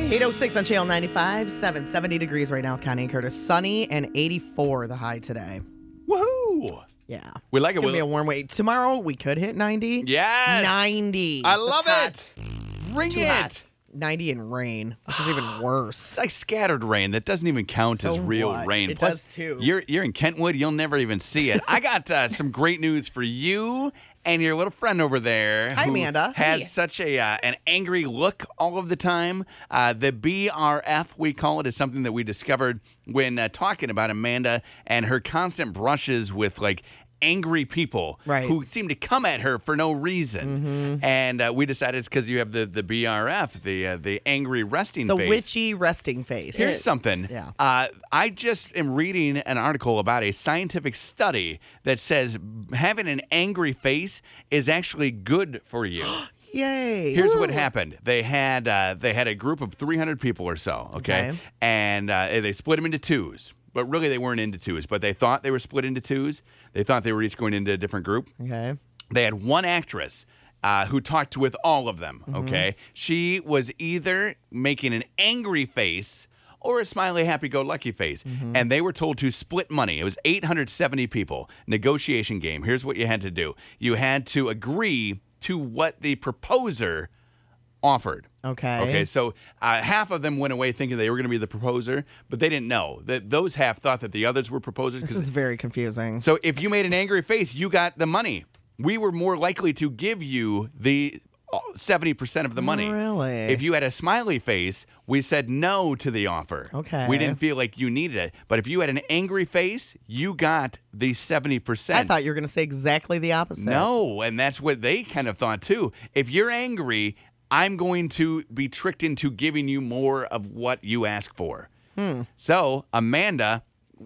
8:06 on Channel 95, 70 degrees right now with Connie and Curtis. Sunny and 84 the high today. Woohoo! Yeah. We like it. It's going to be a warm way. Tomorrow we could hit 90. Yes. 90. I love That's it. hot. Bring Too it. hot. 90 in rain, which is even worse. It's like scattered rain. That doesn't even count So as real what? rain. It Plus, does too. You're in Kentwood. You'll never even see it. I got some great news for you and your little friend over there. Hi, who Amanda. Has Hey. such an angry look all of the time. The BRF, we call it, is something that we discovered when talking about Amanda and her constant brushes with angry people who seem to come at her for no reason. And we decided it's because you have the BRF, the angry resting face. The witchy resting face. Here's something. Yeah. I just am reading an article about a scientific study that says having an angry face is actually good for you. Yay. Here's what happened. They had a group of 300 people or so, okay? And they split them into twos. But really, they weren't into twos. But they thought they were split into twos. They thought they were each going into a different group. Okay. They had one actress who talked with all of them, okay? She was either making an angry face or a smiley, happy-go-lucky face. And they were told to split money. It was 870 people. Negotiation game. Here's what you had to do. You had to agree to what the proposer offered. Okay, so half of them went away thinking they were going to be the proposer, but they didn't know. Those half thought that the others were proposers. This is very confusing. So if you made an angry face, you got the money. We were more likely to give you the 70% of the money. Really? If you had a smiley face, we said no to the offer. Okay. We didn't feel like you needed it. But if you had an angry face, you got the 70%. I thought you were going to say exactly the opposite. No, and that's what they kind of thought too. If you're angry, I'm going to be tricked into giving you more of what you ask for. So, Amanda,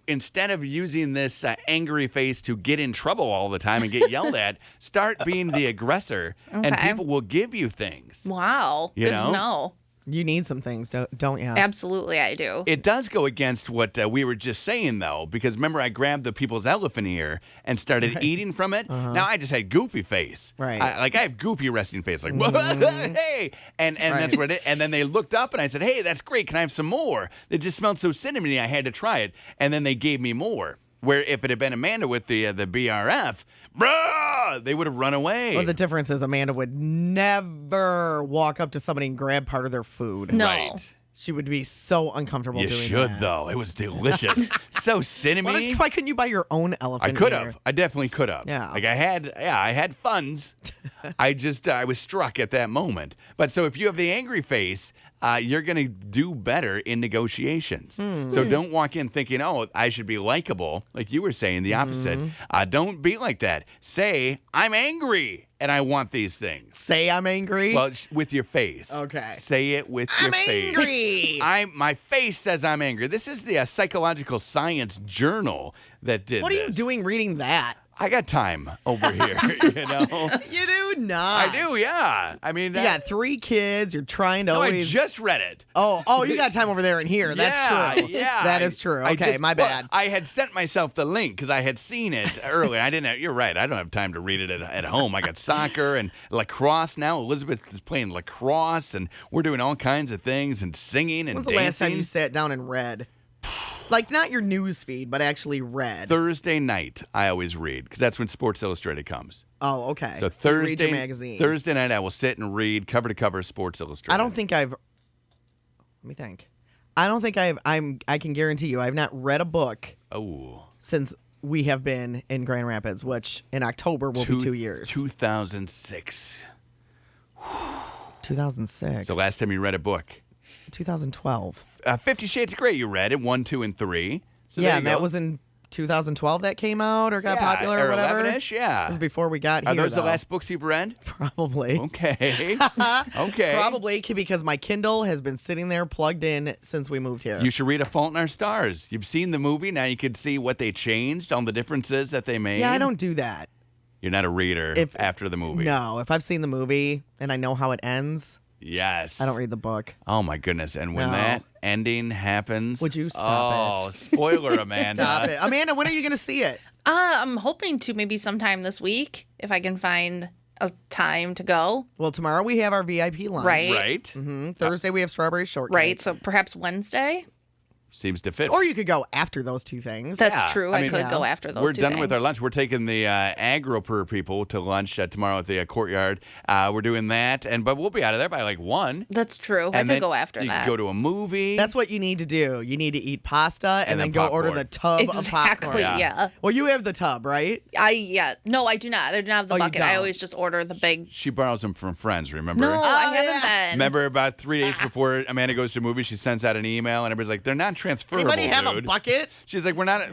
instead of using this angry face to get in trouble all the time and get yelled at, start being the aggressor, and people will give you things. Wow. You Good to know. You need some things, don't you? Absolutely, I do. It does go against what we were just saying, though, because remember I grabbed the people's elephant ear and started eating from it? Now I just had goofy face. Right. I have goofy resting face, like, hey! And that's what it is. And then they looked up and I said, hey, that's great. Can I have some more? It just smelled so cinnamony, I had to try it. And then they gave me more. Where if it had been Amanda with the BRF, bruh, they would have run away. Well, the difference is Amanda would never walk up to somebody and grab part of their food. No. Right. She would be so uncomfortable You doing should, that. though. It was delicious. So cinnamony. Why couldn't you buy your own elephant I could ear? have. I definitely could have. Yeah. I had funds. I was struck at that moment. But so if you have the angry face, you're going to do better in negotiations. So don't walk in thinking, oh, I should be likable. Like you were saying, the opposite. Don't be like that. Say, I'm angry and I want these things. Say I'm angry? Well, with your face. Okay. Say it with your face. I'm angry. My face says I'm angry. This is the Psychological Science Journal that did What are you this. doing reading that? I got time over here, you know. You do not. I do, yeah. I mean, You got 3 kids. You're trying to no, always. I just read it. Oh, you got time over there and here. That's true. Yeah, That is true. Okay, my bad. Well, I had sent myself the link because I had seen it earlier. I didn't. You're right. I don't have time to read it at home. I got soccer and lacrosse now. Elizabeth is playing lacrosse, and we're doing all kinds of things and singing and When was the dancing. last time you sat down and read? Like, not your news feed, but actually read. Thursday night, I always read because that's when Sports Illustrated comes. Oh, okay. So you read your Thursday magazine. Thursday night, I will sit and read cover to cover Sports Illustrated. I don't think I've. Let me think. I don't think I can guarantee you I've not read a book since we have been in Grand Rapids, which in October will be 2 years. 2006. 2006. It's the last time you read a book. 2012. 50 Shades of Grey, you read it, 1, 2, and 3. So yeah, there you and go. that was in 2012 that came out or got Yeah, popular or whatever. 11-ish, yeah. This is before we got Are here. those the though. last books you've read? Probably. Okay. Okay. Probably because my Kindle has been sitting there plugged in since we moved here. You should read A Fault in Our Stars. You've seen the movie. Now you can see what they changed, all the differences that they made. Yeah, I don't do that. You're not a reader after the movie. No, if I've seen the movie and I know how it ends, Yes. I don't read the book. Oh, my goodness. And when No. that ending happens. Would you stop Oh, it? spoiler, Amanda. Stop it. Amanda, when are you going to see it? I'm hoping to maybe sometime this week if I can find a time to go. Well, tomorrow we have our VIP lunch. Right. Thursday we have strawberry shortcake. Right. So perhaps Wednesday. Seems to fit. Or you could go after those two things. That's true. I could go after those two things. We're done with our lunch. We're taking the Agropur people to lunch tomorrow at the courtyard. We're doing that, but we'll be out of there by like 1. That's true. And I could go after you that. Could go to a movie. That's what you need to do. You need to eat pasta and then go popcorn. order the tub of popcorn. Exactly, yeah. Well, you have the tub, right? No, I do not. I do not have the bucket. I always just order the big. She borrows them from friends, remember? No, I haven't been. Remember about 3 days before Amanda goes to a movie, she sends out an email and everybody's like, they're not transferable. Anybody have a bucket? She's like, we're not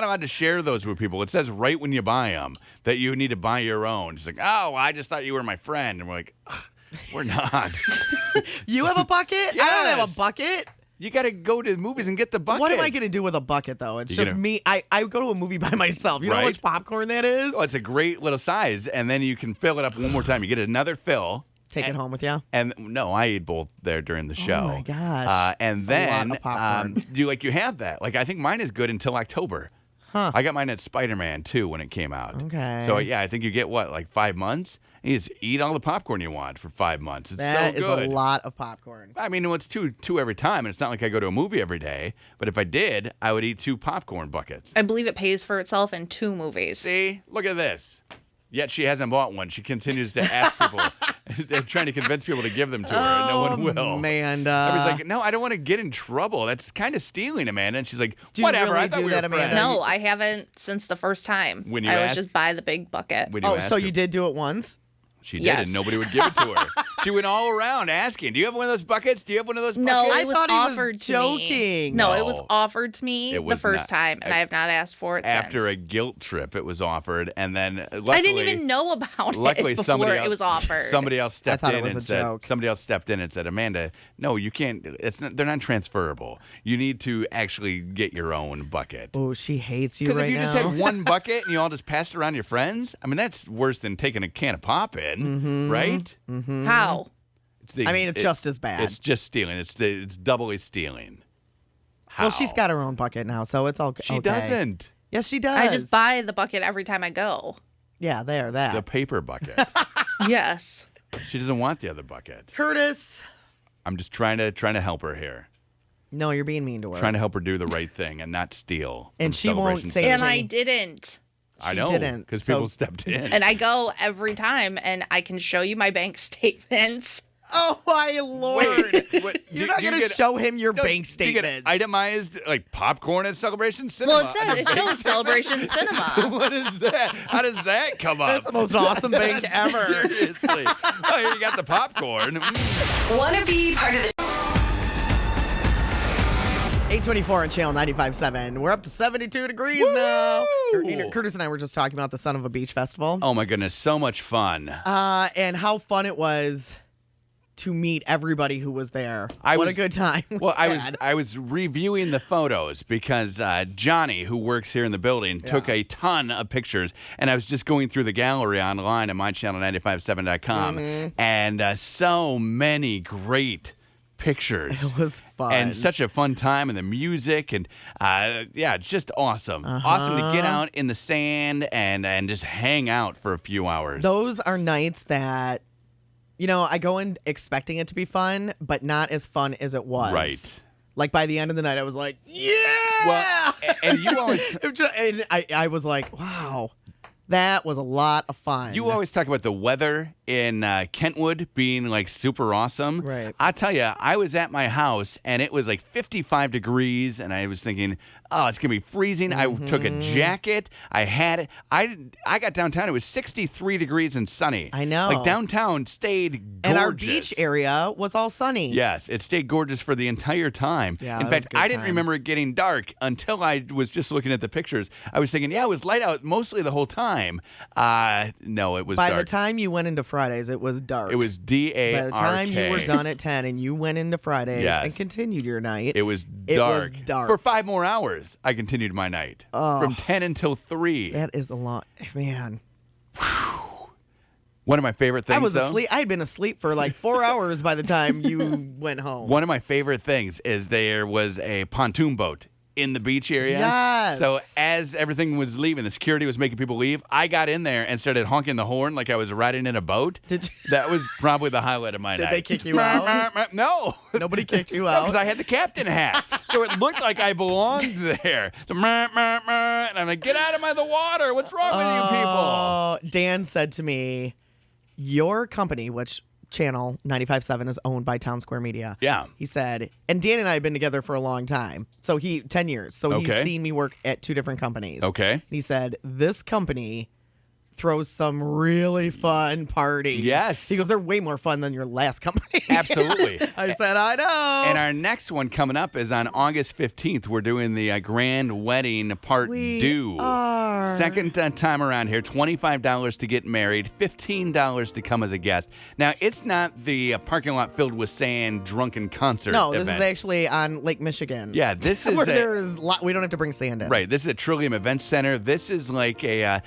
allowed to share those with people. It says right when you buy them that you need to buy your own. She's like, oh, I just thought you were my friend. And we're like, we're not. You have a bucket? Yes. I don't have a bucket. You got to go to the movies and get the bucket. What am I going to do with a bucket, though? It's just me. I go to a movie by myself. You know how much popcorn that is? Oh, it's a great little size. And then you can fill it up one more time. You get another fill. Take it home with you? And no, I ate both there during the show. Oh, my gosh. And then you have that. Like, I think mine is good until October. Huh. I got mine at Spider-Man, too, when it came out. Okay. So, yeah, I think you get, like 5 months? You just eat all the popcorn you want for 5 months. It's that so good. That is a lot of popcorn. I mean, it's two every time, and it's not like I go to a movie every day. But if I did, I would eat 2 popcorn buckets. I believe it pays for itself in 2 movies. See? Look at this. Yet she hasn't bought one. She continues to ask people. They're trying to convince people to give them to her, and no one will. Amanda. Everybody's like, no, I don't want to get in trouble. That's kind of stealing, Amanda. And she's like, do you whatever. Really I thought do we that, were Amanda? friends. No, I haven't since the first time. When you I always asked? just buy the big bucket. So you did do it once? She did, Yes. and nobody would give it to her. She went all around asking, do you have one of those buckets? Do you have one of those buckets? No, I it was thought he was offered to joking. me. No, it was No. offered to me It the was first not. time, and I have not asked for it After since. a guilt trip, it was offered, and then luckily, I didn't even know about luckily it before somebody else, it was offered. Somebody else stepped thought in it was and a said, joke. somebody else stepped in and said, Amanda, no, you can't. It's not. They're not transferable. You need to actually get your own bucket. Oh, she hates you Because right if you now. just had one bucket and you all just passed it around your friends, I mean, that's worse than taking a can of pop in, right? How? It's just as bad. It's just stealing. It's doubly stealing. How? Well, she's got her own bucket now, so it's all okay. She doesn't. Yes, she does. I just buy the bucket every time I go. Yeah, that. The paper bucket. Yes. She doesn't want the other bucket. Curtis. I'm just trying to help her here. No, you're being mean to her. Trying to help her do the right thing and not steal. And from she won't Celebration say Center. And I anything. didn't. I She know, didn't, because so- people stepped in. And I go every time, and I can show you my bank statements. Oh, my Lord. What, You're not going to show him your bank Do you get statements. itemized like popcorn at Celebration Cinema? Well, it says it shows Celebration Cinema. What is that? How does that come up? That's the most awesome bank ever. Seriously. Oh, you got the popcorn. Want to be part of the 824 on Channel 95.7. We're up to 72 degrees now. Curtis and I were just talking about the Son of a Beach Festival. Oh, my goodness. So much fun. And how fun it was to meet everybody who was there. What a good time. Well, we had. I was reviewing the photos because Johnny, who works here in the building, took a ton of pictures, and I was just going through the gallery online at mychannel957.com, and so many great pictures. It was fun. And such a fun time, and the music, and just awesome. Awesome to get out in the sand and just hang out for a few hours. Those are nights that, I go in expecting it to be fun, but not as fun as it was. Right. Like by the end of the night, I was like, yeah. Well, and you always... and I was like, wow, that was a lot of fun. You always talk about the weather in Kentwood being like super awesome. Right. I tell you, I was at my house and it was like 55 degrees, and I was thinking, oh, it's gonna be freezing. I took a jacket. I had it. I got downtown. It was 63 degrees and sunny. I know. Like downtown stayed gorgeous. And our beach area was all sunny. Yes, it stayed gorgeous for the entire time. Yeah, in that was fact, a good I didn't time. remember it getting dark until I was just looking at the pictures. I was thinking, yeah, it was light out mostly the whole time. No, it was By dark. the time you went into Fridays, it was dark. It was D-A-R-K. By the time you were done at 10 and you went into Fridays Yes. and continued your night, It was It dark. was dark. For 5 more hours, I continued my night. From 10 until 3. that is a lot. Man, One of my favorite things, I was though, asleep. I had been asleep for like 4 hours by the time you went home. One of my favorite things is there was a pontoon boat in the beach area. Yes. So as everything was leaving, the security was making people leave, I got in there and started honking the horn like I was riding in a boat. That was probably the highlight of my night. Did they kick you out? No. Nobody kicked you out? Because I had the captain hat. So it looked like I belonged there. So, and I'm like, get out of the water. What's wrong with you people? Dan said to me, your company, which channel 95.7 is owned by Town Square Media. Yeah. He said, and Dan and I have been together for a long time. So 10 years. So he's seen me work at 2 different companies. Okay. And he said, this company throws some really fun parties. Yes. He goes, they're way more fun than your last company. Absolutely. I said, I know. And our next one coming up is on August 15th. We're doing the grand wedding part due. Second time around here, $25 to get married, $15 to come as a guest. Now, it's not the parking lot filled with sand drunken concert No, this event. is actually on Lake Michigan. Yeah, this is where we don't have to bring sand in. Right, this is a Trillium Event Center. This is like a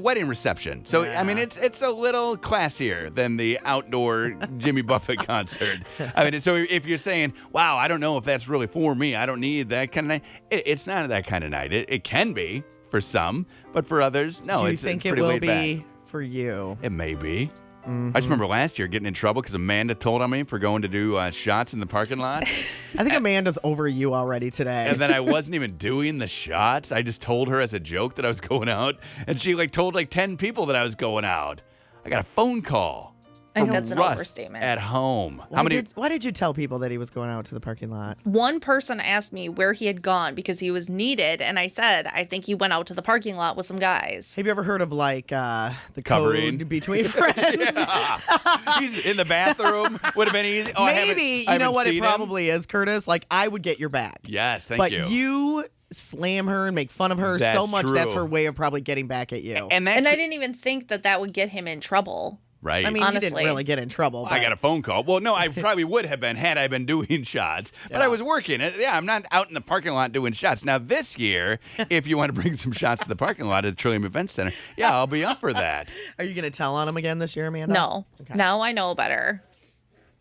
wedding reception. So I mean, it's a little classier than the outdoor Jimmy Buffett concert. I mean, so if you're saying, "Wow, I don't know if that's really for me. I don't need that kind of night," it's not that kind of night. It can be for some, but for others, no. Do you it's think pretty it will laid be back. for you? It may be. I just remember last year getting in trouble because Amanda told on me for going to do shots in the parking lot. I think Amanda's over you already today. And then I wasn't even doing the shots. I just told her as a joke that I was going out. And she told 10 people that I was going out. I got a phone call. I think that's an Russ overstatement. at home. Why did you tell people that he was going out to the parking lot? One person asked me where he had gone because he was needed, and I said, I think he went out to the parking lot with some guys. Have you ever heard of the Covering. code between friends? Yeah. He's in the bathroom. Would have been easy. Oh, Maybe. You know what it probably is, Curtis? Like, I would get your back. Yes, thank but you. But you slam her and make fun of her That's so much. true. That's her way of probably getting back at you. And I didn't even think that would get him in trouble. Right. I mean, honestly, you didn't really get in trouble. Well, I got a phone call. Well, no, I probably would have been had I been doing shots. But I was working. Yeah, I'm not out in the parking lot doing shots. Now, this year, if you want to bring some shots to the parking lot at the Trillium Event Center, yeah, I'll be up for that. Are you going to tell on him again this year, Amanda? No. Okay. Now I know better.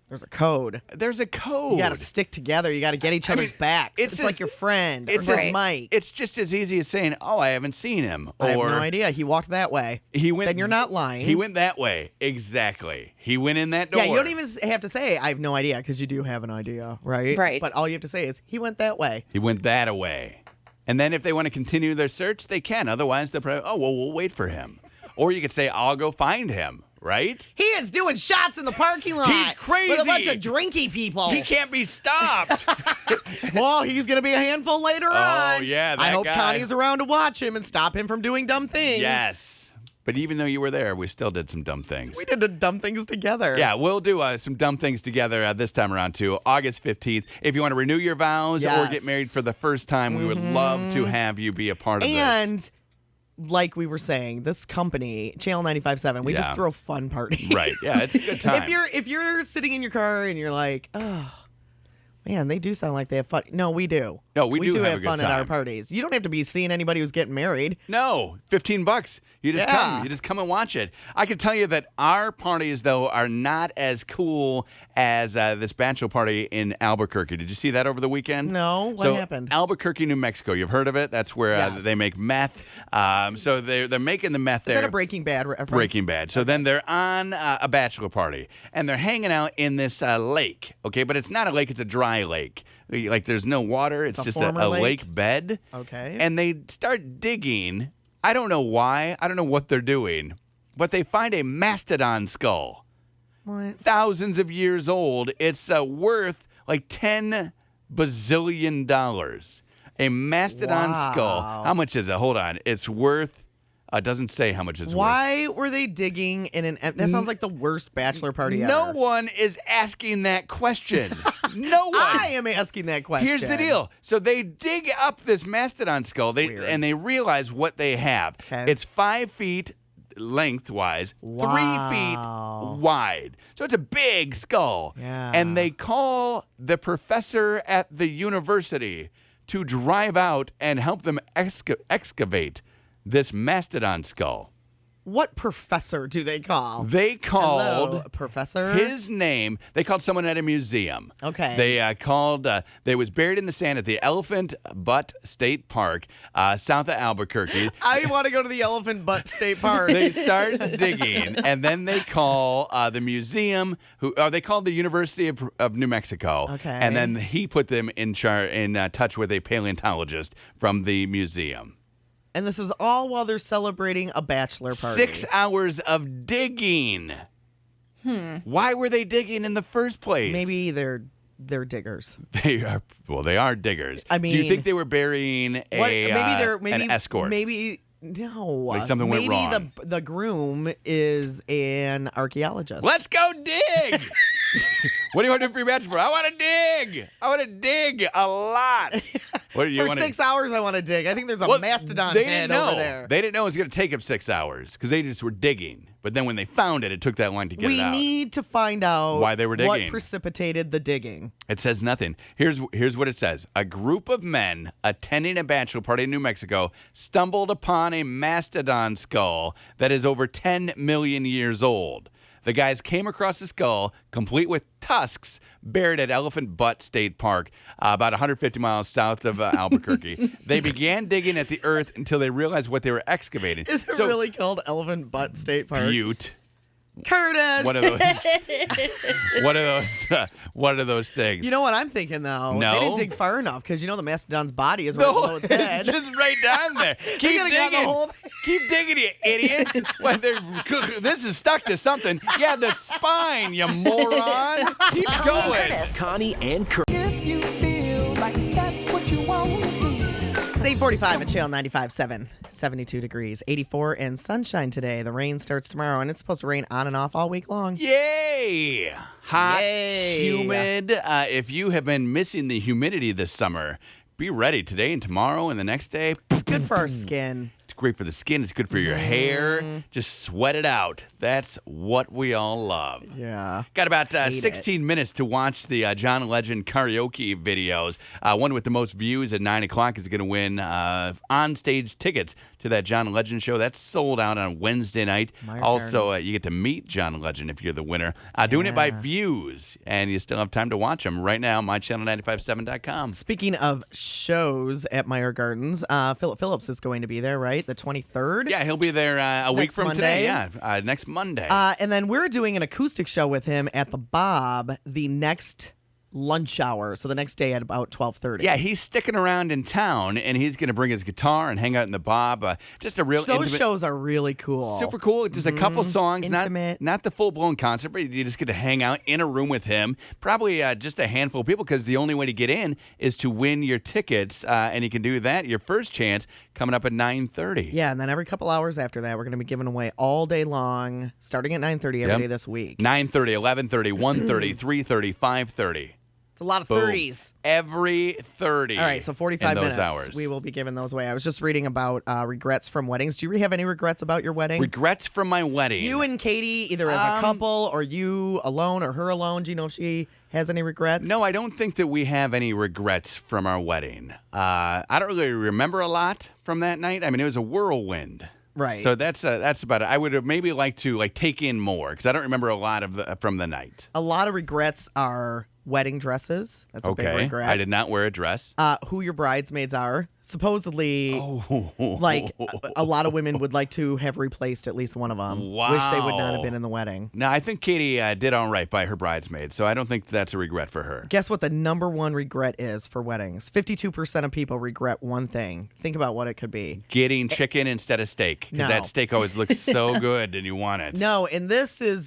There's a code. There's a code. You got to stick together. You got to get each other's backs. It's like your friend. It's right. Mike. It's just as easy as saying, "Oh, I haven't seen him." I have no idea. He walked that way. He went. Then you're not lying. He went that way. Exactly. He went in that door. Yeah, you don't even have to say, "I have no idea," because you do have an idea, right? Right. But all you have to say is, "He went that way." He went that way. And then if they want to continue their search, they can. Otherwise, they'll probably, we'll wait for him. Or you could say, "I'll go find him." Right? He is doing shots in the parking lot. He's crazy. With a bunch of drinky people. He can't be stopped. Well, he's going to be a handful later on. Oh, yeah, I that hope guy. Connie's around to watch him and stop him from doing dumb things. Yes. But even though you were there, we still did some dumb things. We did the dumb things together. Yeah, we'll do some dumb things together this time around, too. August 15th. If you want to renew your vows or get married for the first time, we would love to have you be a part of this. And like we were saying, this company, Channel 95.7, we just throw fun parties. Right. Yeah, it's a good time. If you're sitting in your car and you're like, oh, man, they do sound like they have fun. No, we do. No, we do have a have good fun at our time. parties. You don't have to be seeing anybody who's getting married. No, $15. You just Yeah. come. You just come and watch it. I can tell you that our parties, though, are not as cool as this bachelor party in Albuquerque. Did you see that over the weekend? No. What happened? Albuquerque, New Mexico. You've heard of it? That's where Yes. they make meth. So they're making the meth Is there. that a Breaking Bad reference? Breaking Bad. So then they're on a bachelor party, and they're hanging out in this lake, okay? But it's not a lake. It's a dry lake. Like, there's no water. It's a just former a lake? lake bed. Okay. And they start digging. I don't know why. I don't know what they're doing. But they find a mastodon skull. What? Thousands of years old. It's worth like $10 bazillion. A mastodon skull. How much is it? Hold on. It's worth... it doesn't say how much it's worth. Why were they digging in an... That sounds like the worst bachelor party ever. No one is asking that question. No one. I am asking that question. Here's the deal. So they dig up this mastodon skull, weird. and they realize what they have. Okay. It's 5 feet lengthwise, 3 feet wide. So it's a big skull. Yeah. And they call the professor at the university to drive out and help them excavate this mastodon skull. What professor do they call? They called Hello, professor. his name. They called someone at a museum. Okay. They called. They was buried in the sand at the Elephant Butte State Park, south of Albuquerque. I want to go to the Elephant Butte State Park. They start digging, and then they call the museum. They called the University of New Mexico. Okay. And then he put them in touch with a paleontologist from the museum. And this is all while they're celebrating a bachelor party. 6 hours of digging. Why were they digging in the first place? Maybe they're diggers. They are. Well, they are diggers. I mean, do you think they were burying an escort? Maybe no. Like something went wrong. Maybe the groom is an archaeologist. Let's go dig. What do you want to do for your bachelor? I want to dig. I want to dig a lot. What do you For want 6 hours, I want to dig. I think there's a mastodon head over there. They didn't know it was going to take them 6 hours because they just were digging. But then when they found it, it took that long to get it out. We need to find out why they were digging. What precipitated the digging. It says nothing. Here's what it says. A group of men attending a bachelor party in New Mexico stumbled upon a mastodon skull that is over 10 million years old. The guys came across the skull, complete with tusks, buried at Elephant Butte State Park, about 150 miles south of Albuquerque. They began digging at the earth until they realized what they were excavating. Is it really called Elephant Butte State Park? Butte. Curtis. One of those. One of those things. You know what I'm thinking though? No. They didn't dig far enough because you know the mastodon's body is right below its head. It's just right down there. Keep digging. Keep digging, you idiots. This is stuck to something. Yeah, the spine, you moron. Keep going. Connie and Curtis. If you feel like that's what you want to do. It's 8:45 at Channel 95.7. 72 degrees, 84 and sunshine today. The rain starts tomorrow, and it's supposed to rain on and off all week long. Yay! Hot, Yay. humid. If you have been missing the humidity this summer, be ready today and tomorrow and the next day. It's good for our skin. It's great for the skin. It's good for your hair. Just sweat it out. That's what we all love. Yeah. Got about 16 minutes to watch the John Legend karaoke videos. One with the most views at 9 o'clock is going to win on-stage tickets to that John Legend show. That's sold out on Wednesday night. Also, you get to meet John Legend if you're the winner. Doing it by views, and you still have time to watch them right now, mychannel957.com. Speaking of shows at Meyer Gardens, Philip Phillips is going to be there, right? The 23rd? Yeah, he'll be there a week from Monday. today. Yeah, next Monday. And then we're doing an acoustic show with him at the Bob the next lunch hour. So the next day at about 12:30. Yeah, he's sticking around in town, and he's going to bring his guitar and hang out in the Bob. Just a real Those intimate, shows are really cool. super cool. Just a couple songs, Intimate. not the full blown concert, but you just get to hang out in a room with him. Probably just a handful of people, because the only way to get in is to win your tickets, and you can do that. Your first chance coming up at 9:30. Yeah, and then every couple hours after that, we're going to be giving away all day long, starting at 9:30 every day this week. 9:30, 11:30, 1:30, 3:30, 5:30. It's a lot of Boom. 30s. Every 30. All right, so 45 in those minutes. hours. We will be giving those away. I was just reading about regrets from weddings. Do you have any regrets about your wedding? Regrets from my wedding. You and Katie, either as a couple or you alone or her alone. Do you know if she has any regrets? No, I don't think that we have any regrets from our wedding. I don't really remember a lot from that night. I mean, it was a whirlwind. Right. So that's about it. I would have maybe liked to take in more, because I don't remember a lot from the night. A lot of regrets are wedding dresses. That's a big regret. I did not wear a dress. Who your bridesmaids are. Supposedly, like a lot of women would like to have replaced at least one of them. Wow. Wish they would not have been in the wedding. No, I think Katie did all right by her bridesmaids, so I don't think that's a regret for her. Guess what the number one regret is for weddings? 52% of people regret one thing. Think about what it could be. Getting chicken instead of steak, because that steak always looks so good and you want it. No, and this is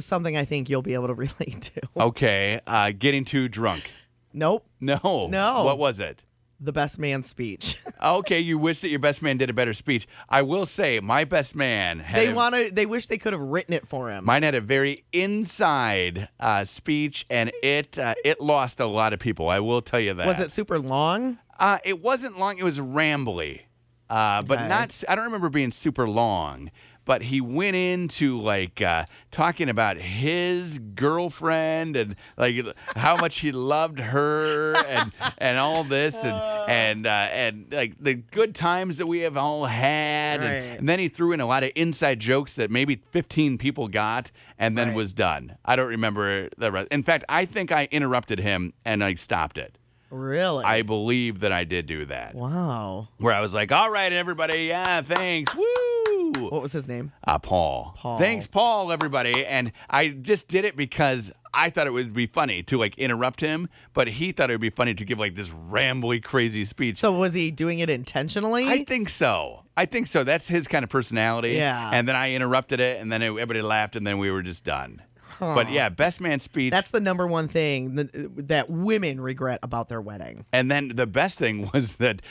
something I think you'll be able to relate to. Okay, getting too drunk. Nope. No. What was it? The best man speech. Okay, you wish that your best man did a better speech. I will say, my best man had They wish they could have written it for him. Mine had a very inside speech, and it lost a lot of people. I will tell you that. Was it super long? It wasn't long. It was rambly, but not. I don't remember being super long. but he went into like talking about his girlfriend and like how much he loved her and all this and like the good times that we have all had. Right. And then he threw in a lot of inside jokes that maybe 15 people got and then was done. I don't remember the rest. In fact, I think I interrupted him and I stopped it. Really? I believe that I did do that. Wow. Where I was like, all right, everybody, yeah, thanks, woo. What was his name? Paul. Paul. Thanks, Paul, everybody. And I just did it because I thought it would be funny to like interrupt him, but he thought it would be funny to give like this rambly, crazy speech. So was he doing it intentionally? I think so. That's his kind of personality. Yeah. And then I interrupted it, and then everybody laughed, and then we were just done. But yeah, best man speech. That's the number one thing that women regret about their wedding. And then the best thing was that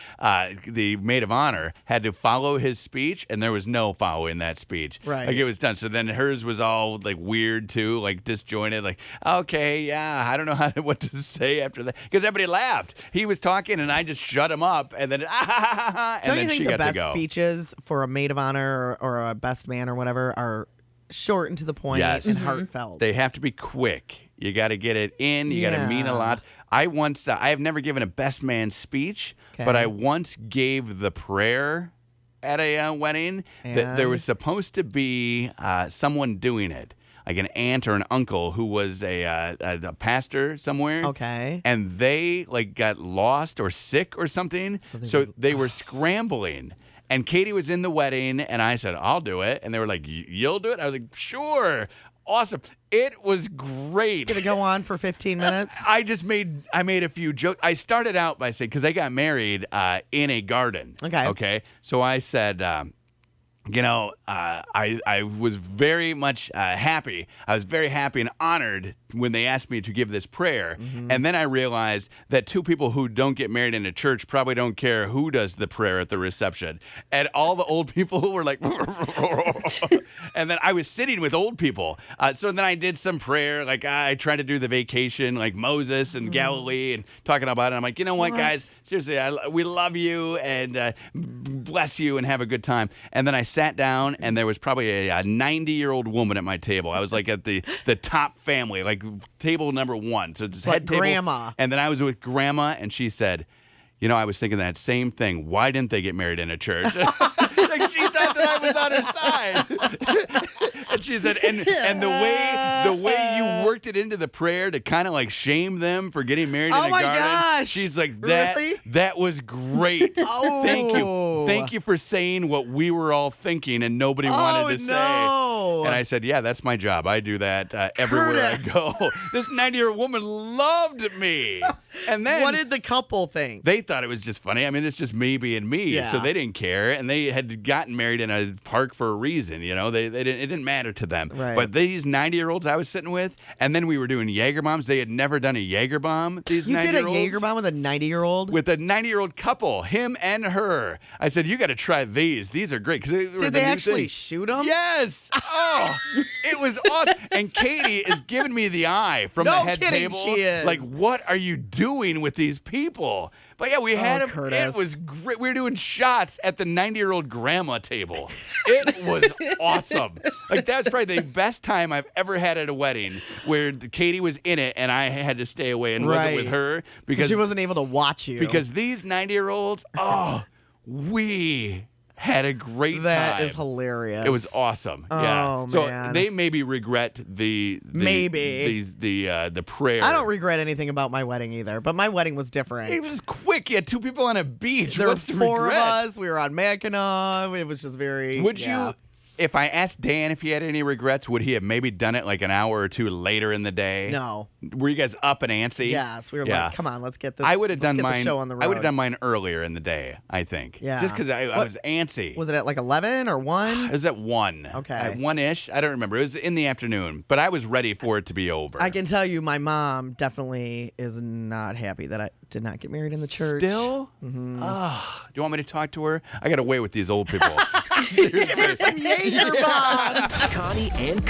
the maid of honor had to follow his speech, and there was no following that speech. Right. Like it was done. So then hers was all like weird too, like disjointed. Like, okay, yeah, I don't know what to say after that because everybody laughed. He was talking, and I just shut him up, and then and Don't then you think she the got best to go. speeches for a maid of honor or a best man or whatever are short and to the point Yes. and heartfelt? They have to be quick. You got to get it in. You got to mean a lot. I have never given a best man speech, but I once gave the prayer at a wedding. That there was supposed to be someone doing it, like an aunt or an uncle who was a pastor somewhere. Okay. And they like got lost or sick or something. So they were scrambling. And Katie was in the wedding, and I said, I'll do it. And they were like, you'll do it? I was like, sure. Awesome. It was great. Did it go on for 15 minutes? I made a few jokes. I started out by saying, because I got married in a garden. Okay. So I said, I was very much happy. I was very happy and honored when they asked me to give this prayer. Mm-hmm. And then I realized that two people who don't get married in a church probably don't care who does the prayer at the reception. And all the old people were like, and then I was sitting with old people. So then I did some prayer. Like I tried to do the vacation, like Moses and Galilee and talking about it. I'm like, you know what, guys? Seriously, we love you and bless you and have a good time. And then I sat down, and there was probably a 90-year-old woman at my table. I was like at the top family, like table number one. So it's like head table. grandma. And then I was with grandma, and she said, I was thinking that same thing. Why didn't they get married in a church? Like she thought that I was on her side. And she said, and the way you worked it into the prayer to kind of like shame them for getting married in a garden. Gosh. She's like, Really? that was great. Oh. Thank you for saying what we were all thinking and nobody wanted to say. And I said, yeah, that's my job. I do that everywhere I go. This 90-year-old woman loved me. And then what did the couple think? They thought it was just funny. I mean, it's just me being me, so they didn't care. And they had gotten married in a park for a reason. It didn't matter to them. Right. But these 90-year-olds I was sitting with, and then we were doing Jaeger bombs. They had never done a Jaeger bomb. These You did a 90-year-olds. Jaeger bomb with a 90-year-old? With a 90-year-old couple, him and her. I said, you got to try these. These are great. Did they actually shoot them? Yes. Oh, it was awesome. And Katie is giving me the eye from the head table. She is. Like, what are you doing with these people? But yeah, we had them. Curtis. It was great. We were doing shots at the 90-year-old grandma table. It was awesome. Like, that's probably the best time I've ever had at a wedding where Katie was in it and I had to stay away and wasn't with her because she wasn't able to watch you. Because these 90-year-olds, we had a great time. That is hilarious. It was awesome. Oh, yeah. So man. they maybe regret the prayer. I don't regret anything about my wedding either, but my wedding was different. It was quick. You had two people on a beach. There were What's the 4 of regret? us. We were on Mackinac. It was just very. Would you, if I asked Dan if he had any regrets, would he have maybe done it like an hour or two later in the day? No. Were you guys up and antsy? Yes, we were like, come on, let's get this. I would have done the mine. show on the road. I would have done mine earlier in the day. I think. Yeah. Just because I was antsy. Was it at like 11 or 1? It was at 1. Okay. At 1-ish. I don't remember. It was in the afternoon, but I was ready for it to be over. I can tell you, my mom definitely is not happy that I did not get married in the church. Still? Mm-hmm. Do you want me to talk to her? I got away with these old people. Give her some Jaeger bombs. Connie and